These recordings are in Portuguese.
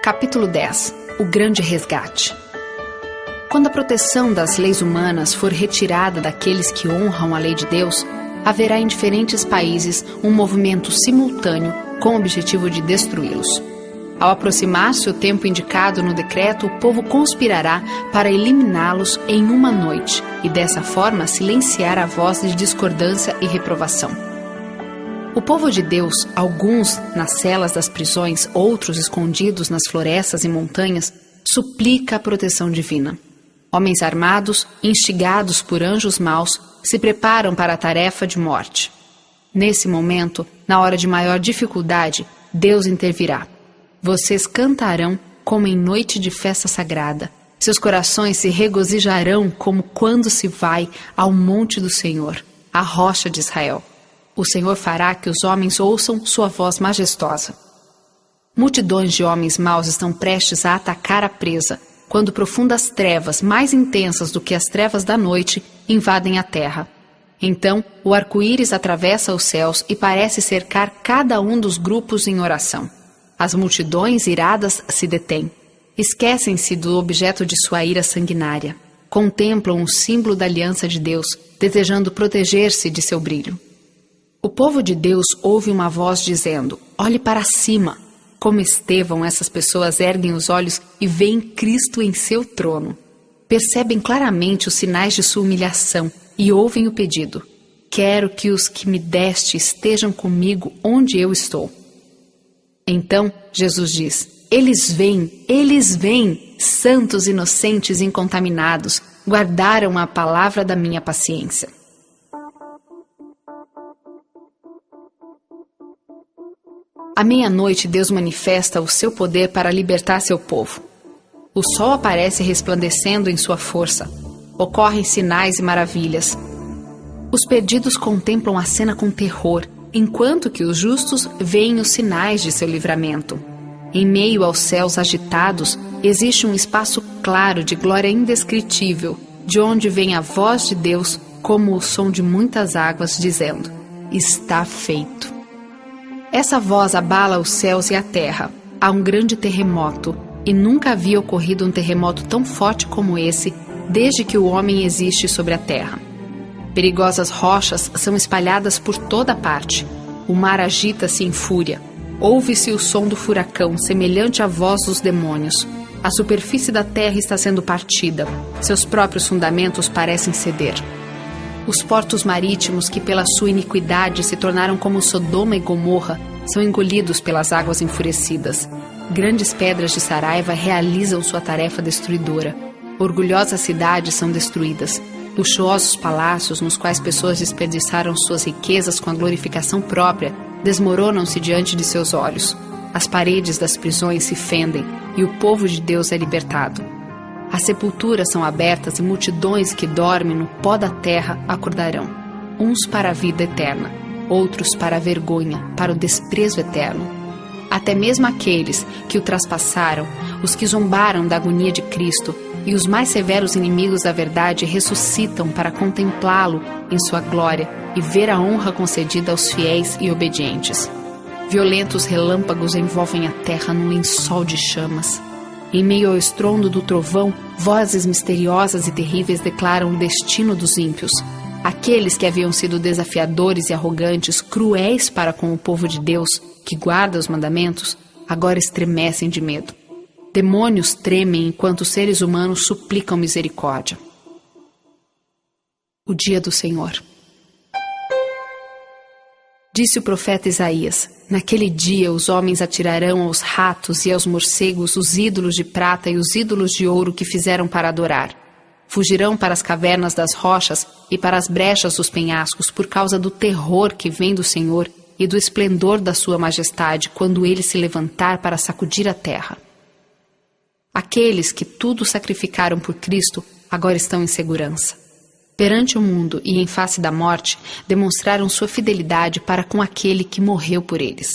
Capítulo 10. O Grande Resgate. Quando a proteção das leis humanas for retirada daqueles que honram a lei de Deus, haverá em diferentes países um movimento simultâneo com o objetivo de destruí-los. Ao aproximar-se o tempo indicado no decreto, o povo conspirará para eliminá-los em uma noite e dessa forma silenciar a voz de discordância e reprovação. O povo de Deus, alguns nas celas das prisões, outros escondidos nas florestas e montanhas, suplica a proteção divina. Homens armados, instigados por anjos maus, se preparam para a tarefa de morte. Nesse momento, na hora de maior dificuldade, Deus intervirá. Vocês cantarão como em noite de festa sagrada. Seus corações se regozijarão como quando se vai ao monte do Senhor, a rocha de Israel. O Senhor fará que os homens ouçam sua voz majestosa. Multidões de homens maus estão prestes a atacar a presa, quando profundas trevas, mais intensas do que as trevas da noite, invadem a terra. Então, o arco-íris atravessa os céus e parece cercar cada um dos grupos em oração. As multidões iradas se detêm. Esquecem-se do objeto de sua ira sanguinária. Contemplam o símbolo da aliança de Deus, desejando proteger-se de seu brilho. O povo de Deus ouve uma voz dizendo: olhe para cima. Como Estevão, essas pessoas erguem os olhos e veem Cristo em seu trono. Percebem claramente os sinais de sua humilhação e ouvem o pedido: quero que os que me deste estejam comigo onde eu estou. Então, Jesus diz: eles vêm, santos, inocentes e incontaminados, guardaram a palavra da minha paciência. À meia-noite, Deus manifesta o seu poder para libertar seu povo. O sol aparece resplandecendo em sua força. Ocorrem sinais e maravilhas. Os perdidos contemplam a cena com terror, enquanto que os justos veem os sinais de seu livramento. Em meio aos céus agitados, existe um espaço claro de glória indescritível, de onde vem a voz de Deus como o som de muitas águas, dizendo: está feito. Essa voz abala os céus e a terra. Há um grande terremoto, e nunca havia ocorrido um terremoto tão forte como esse, desde que o homem existe sobre a terra. Perigosas rochas são espalhadas por toda parte. O mar agita-se em fúria. Ouve-se o som do furacão, semelhante à voz dos demônios. A superfície da terra está sendo partida. Seus próprios fundamentos parecem ceder. Os portos marítimos que pela sua iniquidade se tornaram como Sodoma e Gomorra são engolidos pelas águas enfurecidas. Grandes pedras de Saraiva realizam sua tarefa destruidora. Orgulhosas cidades são destruídas. Luxuosos palácios nos quais pessoas desperdiçaram suas riquezas com a glorificação própria desmoronam-se diante de seus olhos. As paredes das prisões se fendem e o povo de Deus é libertado. As sepulturas são abertas e multidões que dormem no pó da terra acordarão. Uns para a vida eterna, outros para a vergonha, para o desprezo eterno. Até mesmo aqueles que o traspassaram, os que zombaram da agonia de Cristo e os mais severos inimigos da verdade ressuscitam para contemplá-lo em sua glória e ver a honra concedida aos fiéis e obedientes. Violentos relâmpagos envolvem a terra num lençol de chamas. Em meio ao estrondo do trovão, vozes misteriosas e terríveis declaram o destino dos ímpios. Aqueles que haviam sido desafiadores e arrogantes, cruéis para com o povo de Deus, que guarda os mandamentos, agora estremecem de medo. Demônios tremem enquanto os seres humanos suplicam misericórdia. O dia do Senhor. Disse o profeta Isaías: naquele dia os homens atirarão aos ratos e aos morcegos os ídolos de prata e os ídolos de ouro que fizeram para adorar. Fugirão para as cavernas das rochas e para as brechas dos penhascos por causa do terror que vem do Senhor e do esplendor da sua majestade quando ele se levantar para sacudir a terra. Aqueles que tudo sacrificaram por Cristo agora estão em segurança. Perante o mundo e em face da morte, demonstraram sua fidelidade para com aquele que morreu por eles.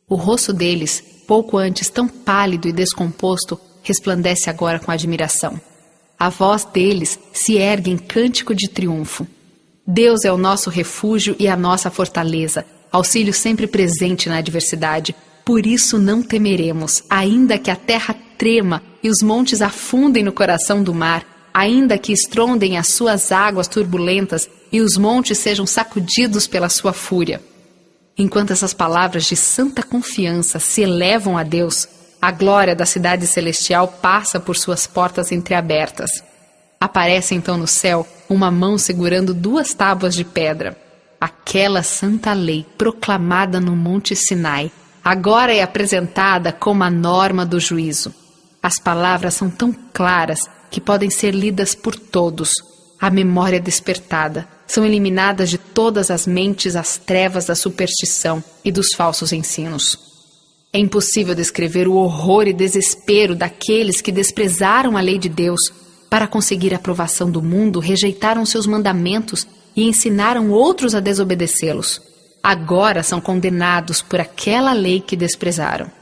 O rosto deles, pouco antes tão pálido e descomposto, resplandece agora com admiração. A voz deles se ergue em cântico de triunfo. Deus é o nosso refúgio e a nossa fortaleza, auxílio sempre presente na adversidade. Por isso não temeremos, ainda que a terra trema e os montes afundem no coração do mar, ainda que estrondem as suas águas turbulentas e os montes sejam sacudidos pela sua fúria. Enquanto essas palavras de santa confiança se elevam a Deus, a glória da cidade celestial passa por suas portas entreabertas. Aparece então no céu uma mão segurando 2 tábuas de pedra. Aquela santa lei proclamada no Monte Sinai agora é apresentada como a norma do juízo. As palavras são tão claras que podem ser lidas por todos. A memória é despertada. São eliminadas de todas as mentes as trevas da superstição e dos falsos ensinos. É impossível descrever o horror e desespero daqueles que desprezaram a lei de Deus para conseguir a aprovação do mundo, rejeitaram seus mandamentos e ensinaram outros a desobedecê-los. Agora são condenados por aquela lei que desprezaram.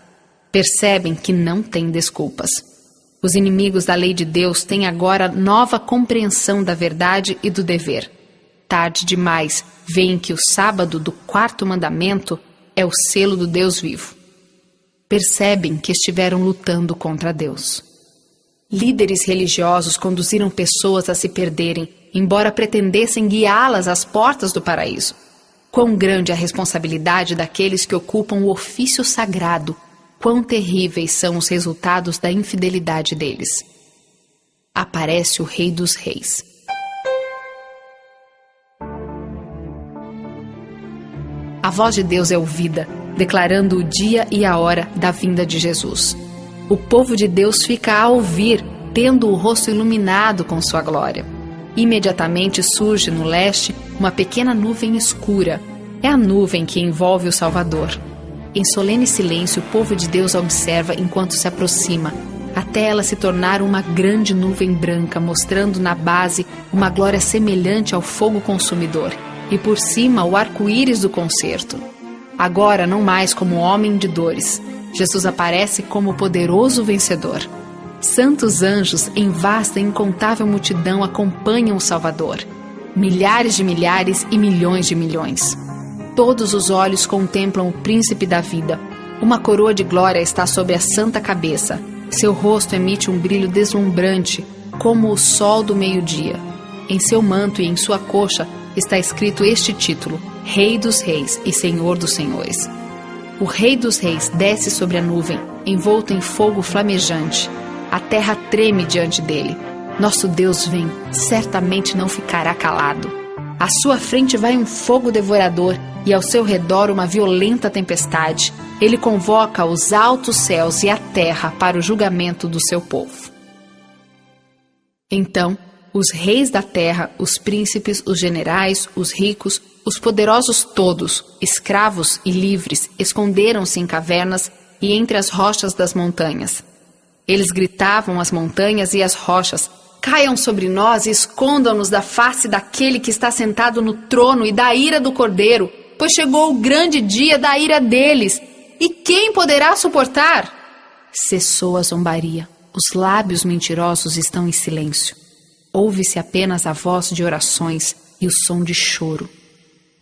Percebem que não têm desculpas. Os inimigos da lei de Deus têm agora nova compreensão da verdade e do dever. Tarde demais, veem que o sábado do 4º mandamento é o selo do Deus vivo. Percebem que estiveram lutando contra Deus. Líderes religiosos conduziram pessoas a se perderem, embora pretendessem guiá-las às portas do paraíso. Quão grande é a responsabilidade daqueles que ocupam o ofício sagrado, quão terríveis são os resultados da infidelidade deles. Aparece o Rei dos Reis. A voz de Deus é ouvida, declarando o dia e a hora da vinda de Jesus. O povo de Deus fica a ouvir, tendo o rosto iluminado com sua glória. Imediatamente surge no leste uma pequena nuvem escura. É a nuvem que envolve o Salvador. Em solene silêncio, o povo de Deus observa enquanto se aproxima, até ela se tornar uma grande nuvem branca, mostrando na base uma glória semelhante ao fogo consumidor, e por cima o arco-íris do concerto. Agora, não mais como homem de dores, Jesus aparece como poderoso vencedor. Santos anjos em vasta e incontável multidão acompanham o Salvador. Milhares de milhares e milhões de milhões. Todos os olhos contemplam o príncipe da vida. Uma coroa de glória está sobre a santa cabeça. Seu rosto emite um brilho deslumbrante, como o sol do meio-dia. Em seu manto e em sua coxa está escrito este título: Rei dos Reis e Senhor dos Senhores. O Rei dos Reis desce sobre a nuvem, envolto em fogo flamejante. A terra treme diante dele. Nosso Deus vem, certamente não ficará calado. À sua frente vai um fogo devorador e ao seu redor uma violenta tempestade. Ele convoca os altos céus e a terra para o julgamento do seu povo. Então, os reis da terra, os príncipes, os generais, os ricos, os poderosos todos, escravos e livres, esconderam-se em cavernas e entre as rochas das montanhas. Eles gritavam às montanhas e às rochas: caiam sobre nós e escondam-nos da face daquele que está sentado no trono e da ira do Cordeiro, pois chegou o grande dia da ira deles. E quem poderá suportar? Cessou a zombaria. Os lábios mentirosos estão em silêncio. Ouve-se apenas a voz de orações e o som de choro.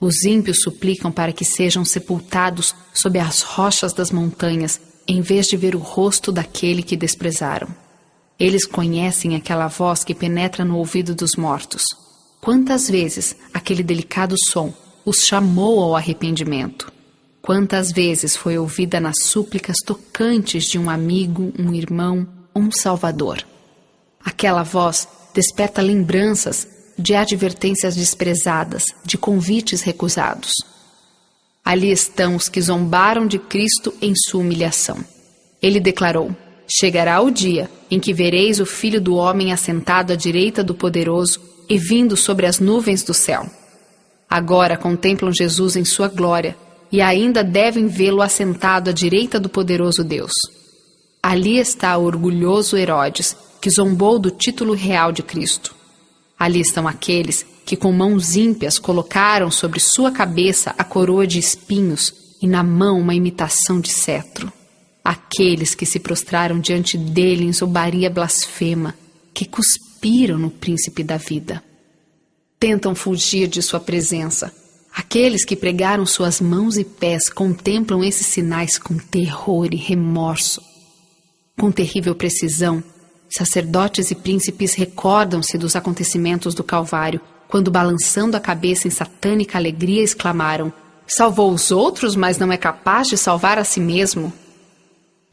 Os ímpios suplicam para que sejam sepultados sob as rochas das montanhas, em vez de ver o rosto daquele que desprezaram. Eles conhecem aquela voz que penetra no ouvido dos mortos. Quantas vezes aquele delicado som os chamou ao arrependimento? Quantas vezes foi ouvida nas súplicas tocantes de um amigo, um irmão, um salvador? Aquela voz desperta lembranças de advertências desprezadas, de convites recusados. Ali estão os que zombaram de Cristo em sua humilhação. Ele declarou: chegará o dia em que vereis o Filho do Homem assentado à direita do Poderoso e vindo sobre as nuvens do céu. Agora contemplam Jesus em sua glória e ainda devem vê-lo assentado à direita do poderoso Deus. Ali está o orgulhoso Herodes, que zombou do título real de Cristo. Ali estão aqueles que com mãos ímpias colocaram sobre sua cabeça a coroa de espinhos e na mão uma imitação de cetro. Aqueles que se prostraram diante dele em zombaria blasfema, que cuspiram no príncipe da vida. Tentam fugir de sua presença. Aqueles que pregaram suas mãos e pés contemplam esses sinais com terror e remorso. Com terrível precisão, sacerdotes e príncipes recordam-se dos acontecimentos do Calvário, quando, balançando a cabeça em satânica alegria, exclamaram: salvou os outros, mas não é capaz de salvar a si mesmo.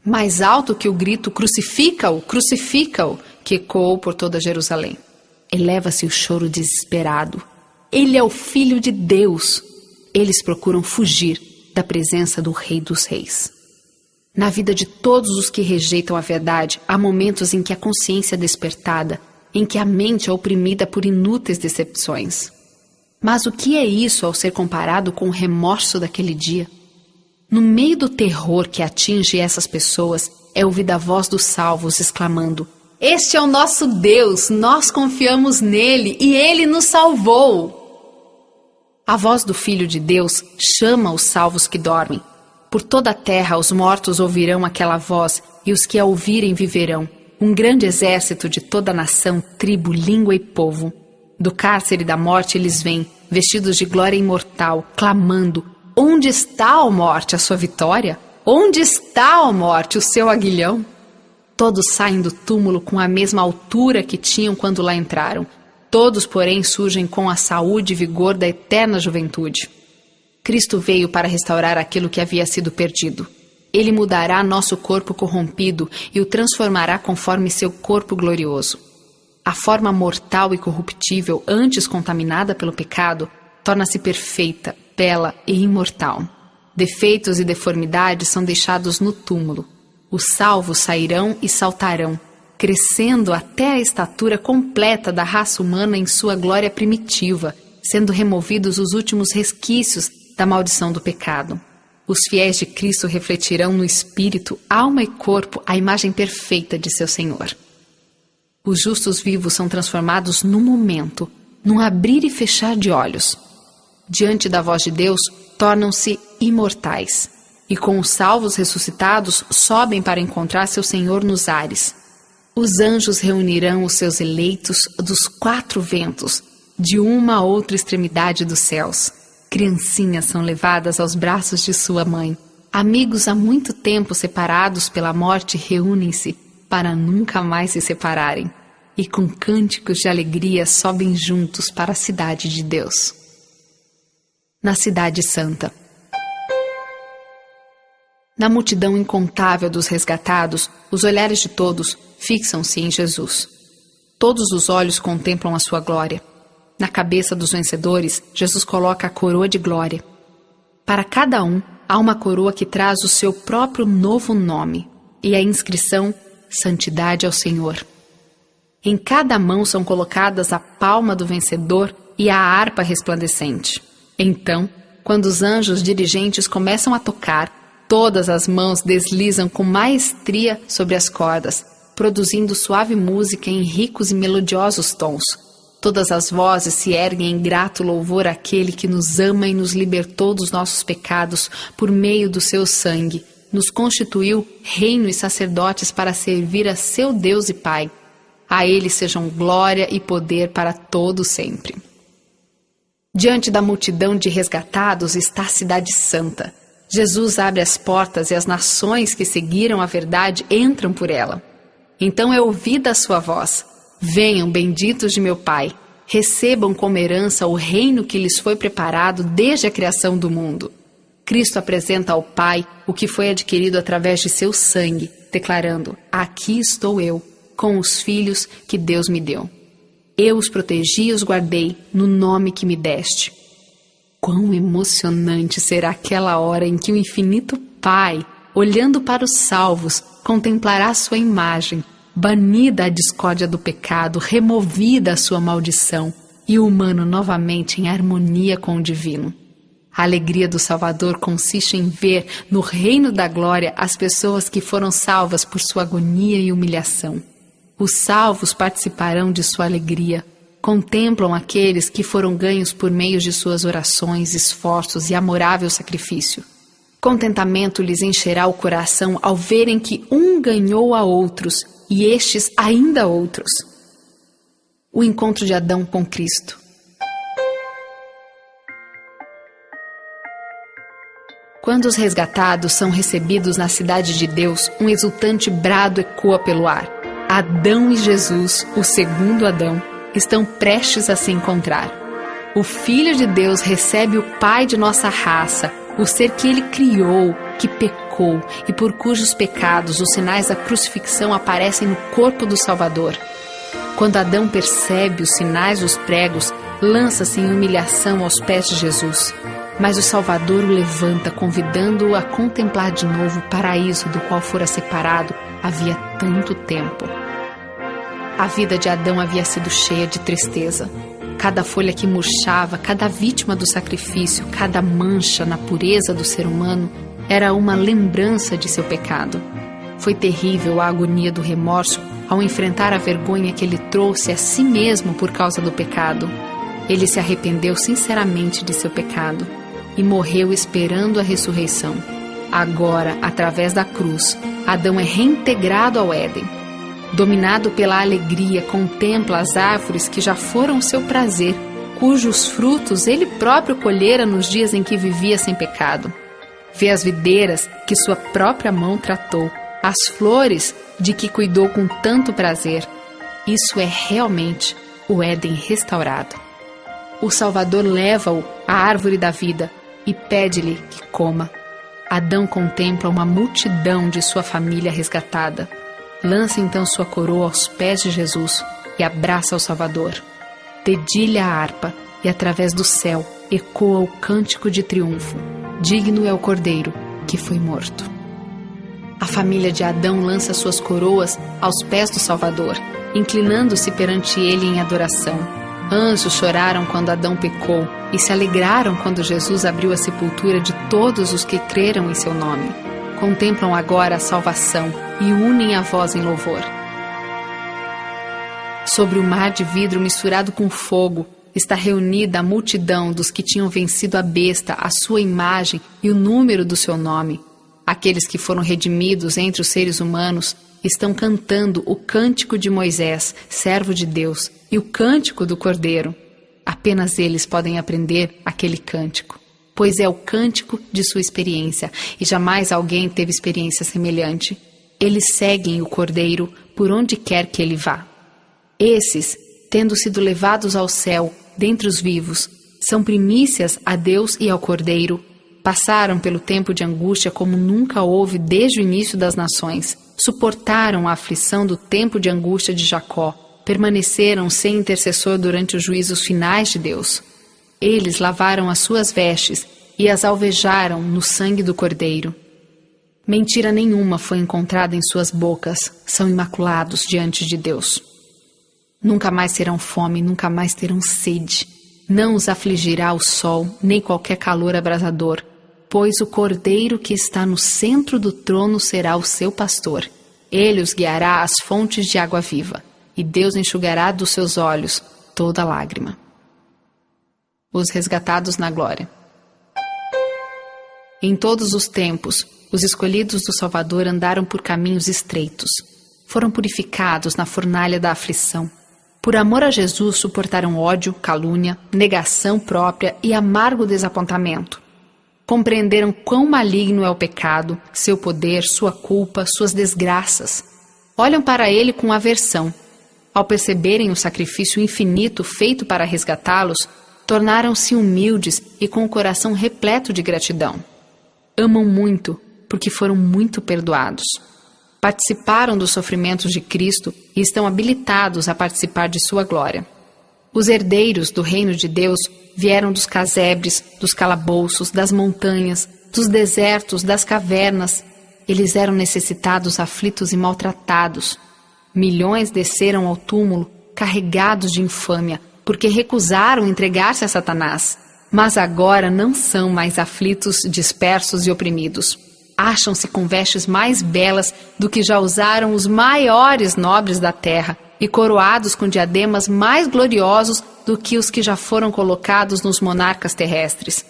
Mais alto que o grito crucifica-o, crucifica-o, que ecoou por toda Jerusalém. Eleva-se o choro desesperado. Ele é o Filho de Deus. Eles procuram fugir da presença do Rei dos Reis. Na vida de todos os que rejeitam a verdade, há momentos em que a consciência é despertada, em que a mente é oprimida por inúteis decepções. Mas o que é isso ao ser comparado com o remorso daquele dia? No meio do terror que atinge essas pessoas, é ouvida a voz dos salvos exclamando: este é o nosso Deus, nós confiamos nele e ele nos salvou. A voz do Filho de Deus chama os salvos que dormem. Por toda a terra os mortos ouvirão aquela voz, e os que a ouvirem viverão. Um grande exército de toda a nação, tribo, língua e povo. Do cárcere da morte eles vêm, vestidos de glória imortal, clamando: onde está, ó morte, a sua vitória? Onde está, ó morte, o seu aguilhão? Todos saem do túmulo com a mesma altura que tinham quando lá entraram. Todos, porém, surgem com a saúde e vigor da eterna juventude. Cristo veio para restaurar aquilo que havia sido perdido. Ele mudará nosso corpo corrompido e o transformará conforme seu corpo glorioso. A forma mortal e corruptível, antes contaminada pelo pecado, torna-se perfeita, bela e imortal. Defeitos e deformidades são deixados no túmulo. Os salvos sairão e saltarão, crescendo até a estatura completa da raça humana em sua glória primitiva, sendo removidos os últimos resquícios da maldição do pecado. Os fiéis de Cristo refletirão no espírito, alma e corpo a imagem perfeita de seu Senhor. Os justos vivos são transformados num momento, num abrir e fechar de olhos. Diante da voz de Deus, tornam-se imortais, e com os salvos ressuscitados sobem para encontrar seu Senhor nos ares. Os anjos reunirão os seus eleitos dos 4 ventos, de uma a outra extremidade dos céus. Criancinhas são levadas aos braços de sua mãe. Amigos há muito tempo separados pela morte reúnem-se para nunca mais se separarem. E com cânticos de alegria sobem juntos para a cidade de Deus. Na Cidade Santa. Na multidão incontável dos resgatados, os olhares de todos fixam-se em Jesus. Todos os olhos contemplam a sua glória. Na cabeça dos vencedores, Jesus coloca a coroa de glória. Para cada um, há uma coroa que traz o seu próprio novo nome e a inscrição Santidade ao Senhor. Em cada mão são colocadas a palma do vencedor e a harpa resplandecente. Então, quando os anjos dirigentes começam a tocar, todas as mãos deslizam com maestria sobre as cordas, produzindo suave música em ricos e melodiosos tons. Todas as vozes se erguem em grato louvor àquele que nos ama e nos libertou dos nossos pecados por meio do seu sangue, nos constituiu reino e sacerdotes para servir a seu Deus e Pai. A ele sejam glória e poder para todo sempre. Diante da multidão de resgatados está a Cidade Santa. Jesus abre as portas e as nações que seguiram a verdade entram por ela. Então é ouvida a sua voz: venham, benditos de meu Pai, recebam como herança o reino que lhes foi preparado desde a criação do mundo. Cristo apresenta ao Pai o que foi adquirido através de seu sangue, declarando: aqui estou eu, com os filhos que Deus me deu. Eu os protegi e os guardei no nome que me deste. Quão emocionante será aquela hora em que o infinito Pai, olhando para os salvos, contemplará sua imagem, banida a discórdia do pecado, removida a sua maldição, e o humano novamente em harmonia com o divino. A alegria do Salvador consiste em ver no reino da glória as pessoas que foram salvas por sua agonia e humilhação. Os salvos participarão de sua alegria, contemplam aqueles que foram ganhos por meio de suas orações, esforços e amorável sacrifício. Contentamento lhes encherá o coração ao verem que um ganhou a outros, e estes ainda outros. O encontro de Adão com Cristo. Quando os resgatados são recebidos na cidade de Deus, um exultante brado ecoa pelo ar. Adão e Jesus, o segundo Adão, estão prestes a se encontrar. O Filho de Deus recebe o Pai de nossa raça, o ser que ele criou, que pecou e por cujos pecados os sinais da crucifixão aparecem no corpo do Salvador. Quando Adão percebe os sinais dos pregos, lança-se em humilhação aos pés de Jesus. Mas o Salvador o levanta, convidando-o a contemplar de novo o paraíso do qual fora separado havia tanto tempo. A vida de Adão havia sido cheia de tristeza. Cada folha que murchava, cada vítima do sacrifício, cada mancha na pureza do ser humano era uma lembrança de seu pecado. Foi terrível a agonia do remorso ao enfrentar a vergonha que ele trouxe a si mesmo por causa do pecado. Ele se arrependeu sinceramente de seu pecado e morreu esperando a ressurreição. Agora, através da cruz, Adão é reintegrado ao Éden. Dominado pela alegria, contempla as árvores que já foram seu prazer, cujos frutos ele próprio colhera nos dias em que vivia sem pecado. Vê as videiras que sua própria mão tratou, as flores de que cuidou com tanto prazer. Isso é realmente o Éden restaurado. O Salvador leva-o à árvore da vida e pede-lhe que coma. Adão contempla uma multidão de sua família resgatada. Lança então sua coroa aos pés de Jesus e abraça o Salvador. Dedilha a harpa e através do céu ecoa o cântico de triunfo. Digno é o Cordeiro que foi morto. A família de Adão lança suas coroas aos pés do Salvador, inclinando-se perante ele em adoração. Anjos choraram quando Adão pecou e se alegraram quando Jesus abriu a sepultura de todos os que creram em seu nome. Contemplam agora a salvação e unem a voz em louvor. Sobre o mar de vidro misturado com fogo está reunida a multidão dos que tinham vencido a besta, a sua imagem e o número do seu nome. Aqueles que foram redimidos entre os seres humanos estão cantando o cântico de Moisés, servo de Deus, e o cântico do Cordeiro. Apenas eles podem aprender aquele cântico, pois é o cântico de sua experiência, e jamais alguém teve experiência semelhante. Eles seguem o Cordeiro por onde quer que ele vá. Esses, tendo sido levados ao céu, dentre os vivos, são primícias a Deus e ao Cordeiro. Passaram pelo tempo de angústia como nunca houve desde o início das nações. Suportaram a aflição do tempo de angústia de Jacó. Permaneceram sem intercessor durante os juízos finais de Deus. Eles lavaram as suas vestes e as alvejaram no sangue do Cordeiro. Mentira nenhuma foi encontrada em suas bocas. São imaculados diante de Deus. Nunca mais terão fome, nunca mais terão sede. Não os afligirá o sol, nem qualquer calor abrasador, pois o Cordeiro que está no centro do trono será o seu pastor. Ele os guiará às fontes de água viva, e Deus enxugará dos seus olhos toda lágrima. Os resgatados na glória. Em todos os tempos, os escolhidos do Salvador andaram por caminhos estreitos. Foram purificados na fornalha da aflição. Por amor a Jesus, suportaram ódio, calúnia, negação própria e amargo desapontamento. Compreenderam quão maligno é o pecado, seu poder, sua culpa, suas desgraças. Olham para ele com aversão. Ao perceberem o sacrifício infinito feito para resgatá-los, tornaram-se humildes e com o coração repleto de gratidão. Amam muito, porque foram muito perdoados. Participaram dos sofrimentos de Cristo e estão habilitados a participar de sua glória. Os herdeiros do reino de Deus vieram dos casebres, dos calabouços, das montanhas, dos desertos, das cavernas. Eles eram necessitados, aflitos e maltratados. Milhões desceram ao túmulo, carregados de infâmia, porque recusaram entregar-se a Satanás. Mas agora não são mais aflitos, dispersos e oprimidos. Acham-se com vestes mais belas do que já usaram os maiores nobres da terra e coroados com diademas mais gloriosos do que os que já foram colocados nos monarcas terrestres.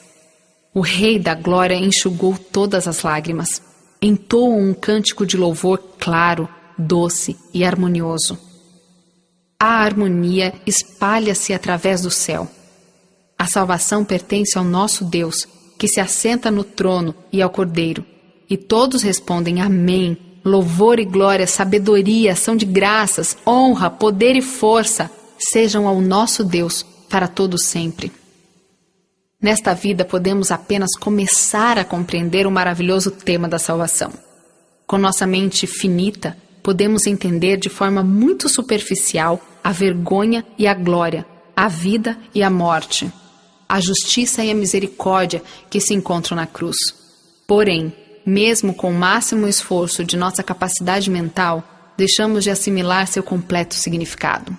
O Rei da Glória enxugou todas as lágrimas. Entoam um cântico de louvor claro, doce e harmonioso. A harmonia espalha-se através do céu. A salvação pertence ao nosso Deus, que se assenta no trono e ao Cordeiro. E todos respondem amém. Louvor e glória, sabedoria, ação de graças, honra, poder e força sejam ao nosso Deus para todo sempre. Nesta vida podemos apenas começar a compreender o maravilhoso tema da salvação. Com nossa mente finita, podemos entender de forma muito superficial a vergonha e a glória, a vida e a morte, a justiça e a misericórdia que se encontram na cruz. Porém, mesmo com o máximo esforço de nossa capacidade mental, deixamos de assimilar seu completo significado.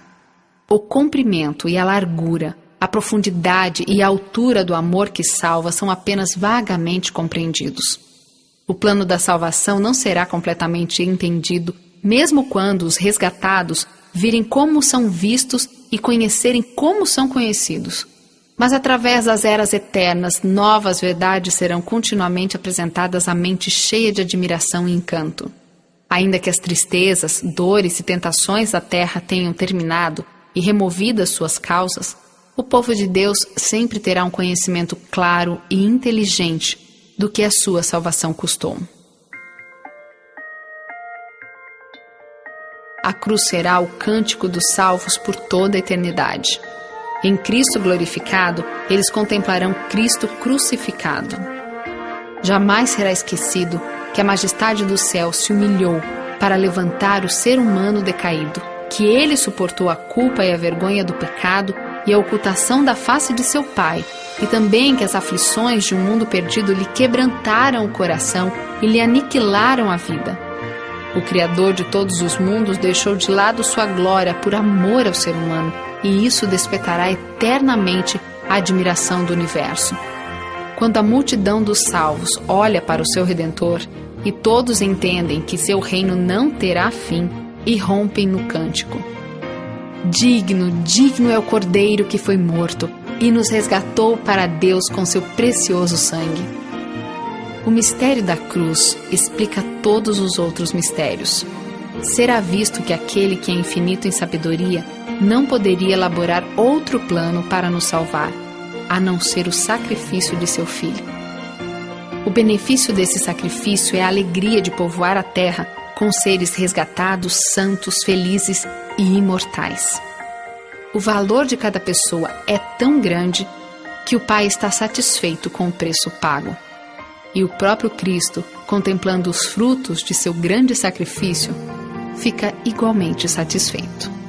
O comprimento e a largura, a profundidade e a altura do amor que salva são apenas vagamente compreendidos. O plano da salvação não será completamente entendido, mesmo quando os resgatados virem como são vistos e conhecerem como são conhecidos. Mas através das eras eternas, novas verdades serão continuamente apresentadas à mente cheia de admiração e encanto. Ainda que as tristezas, dores e tentações da terra tenham terminado e removidas suas causas, o povo de Deus sempre terá um conhecimento claro e inteligente do que a sua salvação custou. A cruz será o cântico dos salvos por toda a eternidade. Em Cristo glorificado, eles contemplarão Cristo crucificado. Jamais será esquecido que a majestade do céu se humilhou para levantar o ser humano decaído, que ele suportou a culpa e a vergonha do pecado e a ocultação da face de seu Pai, e também que as aflições de um mundo perdido lhe quebrantaram o coração e lhe aniquilaram a vida. O Criador de todos os mundos deixou de lado sua glória por amor ao ser humano, e isso despertará eternamente a admiração do universo. Quando a multidão dos salvos olha para o seu Redentor e todos entendem que seu reino não terá fim, irrompem no cântico. Digno, digno é o Cordeiro que foi morto e nos resgatou para Deus com seu precioso sangue. O mistério da cruz explica todos os outros mistérios. Será visto que aquele que é infinito em sabedoria não poderia elaborar outro plano para nos salvar, a não ser o sacrifício de seu Filho. O benefício desse sacrifício é a alegria de povoar a terra com seres resgatados, santos, felizes e imortais. O valor de cada pessoa é tão grande que o Pai está satisfeito com o preço pago. E o próprio Cristo, contemplando os frutos de seu grande sacrifício, fica igualmente satisfeito.